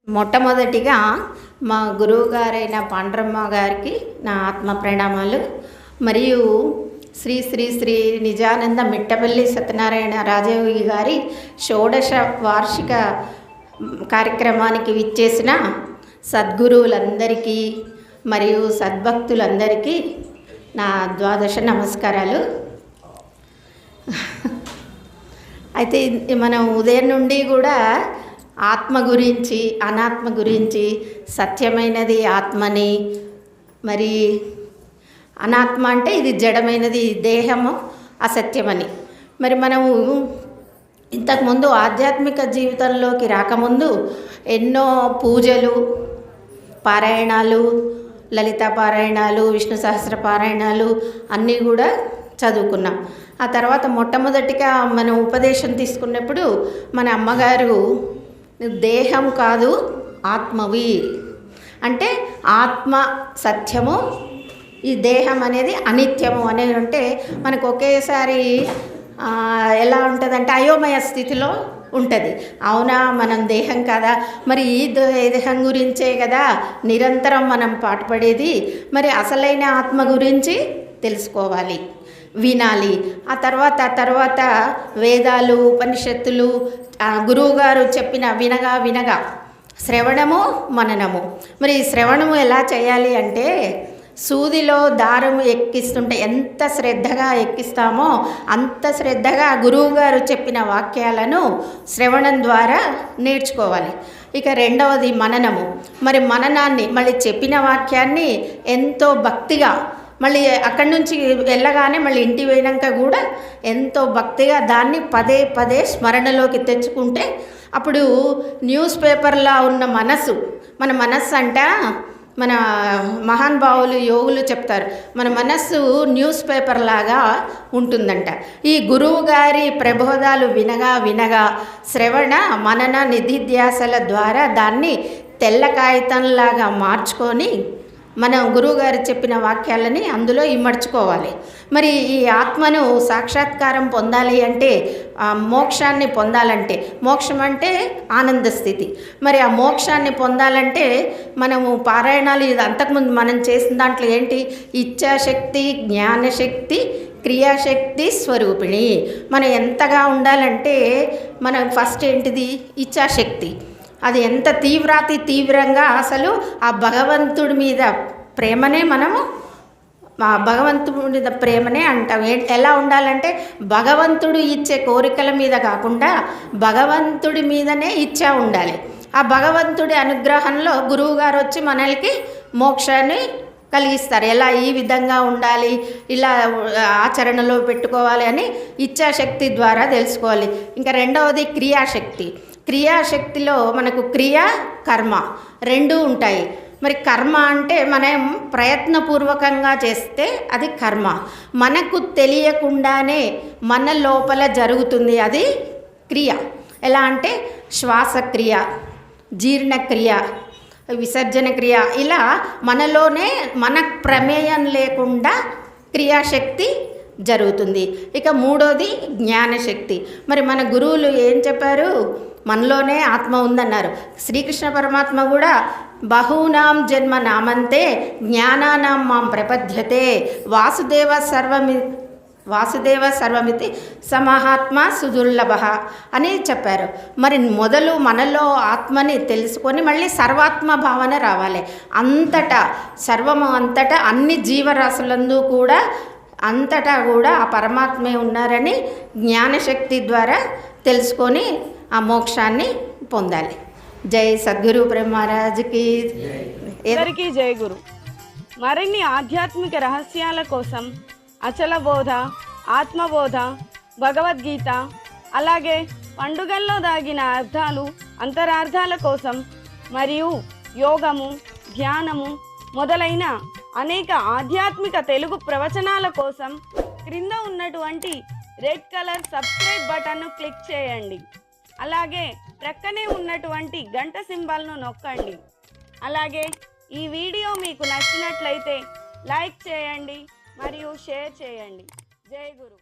మొట్టమొదటిగా మా గురువుగారైన పాండ్రమ్మ గారికి నా ఆత్మ ప్రణామాలు. మరియు శ్రీ శ్రీ శ్రీ నిజానంద మిట్టపల్లి సత్యనారాయణ రాజయోగి గారి షోడశ వార్షిక కార్యక్రమానికి విచ్చేసిన సద్గురువులందరికీ మరియు సద్భక్తులందరికీ నా ద్వాదశ నమస్కారాలు. అయితే మనం ఉదయం నుండి కూడా ఆత్మ గురించి, అనాత్మ గురించి, సత్యమైనది ఆత్మని, మరి అనాత్మ అంటే ఇది జడమైనది, దేహము అసత్యమని. మరి మనము ఇంతకుముందు ఆధ్యాత్మిక జీవితంలోకి రాకముందు ఎన్నో పూజలు, పారాయణాలు, లలిత పారాయణాలు, విష్ణు సహస్ర పారాయణాలు అన్నీ కూడా చదువుకున్నాం. ఆ తర్వాత మొట్టమొదటిగా మనం ఉపదేశం తీసుకున్నప్పుడు మన అమ్మగారు దేహం కాదు ఆత్మవి అంటే ఆత్మ సత్యము, ఈ దేహం అనేది అనిత్యము అనేది ఉంటే మనకు ఒకేసారి ఎలా ఉంటుందంటే అయోమయ స్థితిలో ఉంటుంది. అవునా, మనం దేహం కదా, మరి ఈ దేహం గురించే కదా నిరంతరం మనం పాటుపడేది, మరి అసలైన ఆత్మ గురించి తెలుసుకోవాలి, వినాలి. ఆ తర్వాత వేదాలు, ఉపనిషత్తులు, గురువుగారు చెప్పిన వినగా శ్రవణము, మననము. మరి శ్రవణము ఎలా చేయాలి అంటే సూదిలో దారము ఎక్కిస్తుంటే ఎంత శ్రద్ధగా ఎక్కిస్తామో అంత శ్రద్ధగా గురువుగారు చెప్పిన వాక్యాలను శ్రవణం ద్వారా నేర్చుకోవాలి. ఇక రెండవది మననము. మరి మననాన్ని మళ్ళీ చెప్పిన వాక్యాన్ని ఎంతో భక్తిగా, మళ్ళీ అక్కడి నుంచి వెళ్ళగానే మళ్ళీ ఇంటికి పోయినాక కూడా ఎంతో భక్తిగా దాన్ని పదే పదే స్మరణలోకి తెచ్చుకుంటే అప్పుడు న్యూస్ పేపర్లా ఉన్న మన మనస్సు అంట, మన మహానుభావులు యోగులు చెప్తారు, మన మనస్సు న్యూస్ పేపర్ లాగా ఉంటుందంట. ఈ గురువు గారి ప్రబోధాలు వినగా శ్రవణ మనన నిధిధ్యాసల ద్వారా దాన్ని తెల్ల కాగితంలాగా మార్చుకొని మనం గురువుగారు చెప్పిన వాక్యాలని అందులో ఇమర్చుకోవాలి. మరి ఈ ఆత్మను సాక్షాత్కారం పొందాలి అంటే, మోక్షాన్ని పొందాలంటే, మోక్షం అంటే ఆనంద స్థితి, మరి ఆ మోక్షాన్ని పొందాలంటే మనము పారాయణాలు ఇది అంతకుముందు మనం చేసిన దాంట్లో ఏంటి, ఇచ్ఛాశక్తి, జ్ఞానశక్తి, క్రియాశక్తి స్వరూపిణి. మనం ఎంతగా ఉండాలంటే మనం ఫస్ట్ ఏంటిది, ఇచ్ఛాశక్తి. అది ఎంత తీవ్రంగా అసలు ఆ భగవంతుడి మీద ప్రేమనే మనము భగవంతుడి మీద ప్రేమనే అంటాం. ఎలా ఉండాలంటే భగవంతుడు ఇచ్చే కోరికల మీద కాకుండా భగవంతుడి మీదనే ఇచ్చా ఉండాలి. ఆ భగవంతుడి అనుగ్రహంలో గురువుగారు వచ్చి మనల్కి మోక్షాన్ని కలిగిస్తారు. ఎలా ఈ విధంగా ఉండాలి, ఇలా ఆచరణలో పెట్టుకోవాలి అని ఇచ్ఛాశక్తి ద్వారా తెలుసుకోవాలి. ఇంకా రెండవది క్రియాశక్తిలో మనకు క్రియ, కర్మ రెండూ ఉంటాయి. మరి కర్మ అంటే మనం ప్రయత్నపూర్వకంగా చేస్తే అది కర్మ, మనకు తెలియకుండానే మన లోపల జరుగుతుంది, అది క్రియ. ఎలా అంటే శ్వాసక్రియ, జీర్ణక్రియ, విసర్జన క్రియ, ఇలా మనలోనే మన ప్రమేయం లేకుండా క్రియాశక్తి జరుగుతుంది. ఇక మూడోది జ్ఞానశక్తి. మరి మన గురువులు ఏం చెప్పారు, మనలోనే ఆత్మ ఉందన్నారు. శ్రీకృష్ణ పరమాత్మ కూడా బహూనాం జన్మ నామంతే జ్ఞానానాం మాం ప్రపద్యతే వాసుదేవ సర్వమితి సమహాత్మ సుదుర్లభ అని చెప్పారు. మరి మొదలు మనలో ఆత్మని తెలుసుకొని మళ్ళీ సర్వాత్మ భావన రావాలి. సర్వము అంతటా అన్ని జీవరాశులందు కూడా అంతటా కూడా ఆ పరమాత్మే ఉన్నారని జ్ఞానశక్తి ద్వారా తెలుసుకొని ఆ మోక్షాన్ని పొందాలి. జై సద్గురు బ్రహ్మరాజుకి అందరికీ జై గురు. మరిన్ని ఆధ్యాత్మిక రహస్యాల కోసం అచల బోధ, ఆత్మబోధ, భగవద్గీత, అలాగే పండుగల్లో దాగిన అర్థాలు, అంతరార్థాల కోసం మరియు యోగము, ధ్యానము మొదలైన అనేక ఆధ్యాత్మిక తెలుగు ప్రవచనాల కోసం క్రింద ఉన్నటువంటి రెడ్ కలర్ సబ్స్క్రైబ్ బటన్ను క్లిక్ చేయండి. అలాగే ప్రక్కనే ఉన్నటువంటి గంట సింబల్ను నొక్కండి. అలాగే ఈ వీడియో మీకు నచ్చినట్లయితే లైక్ చేయండి మరియు షేర్ చేయండి. జై గురు.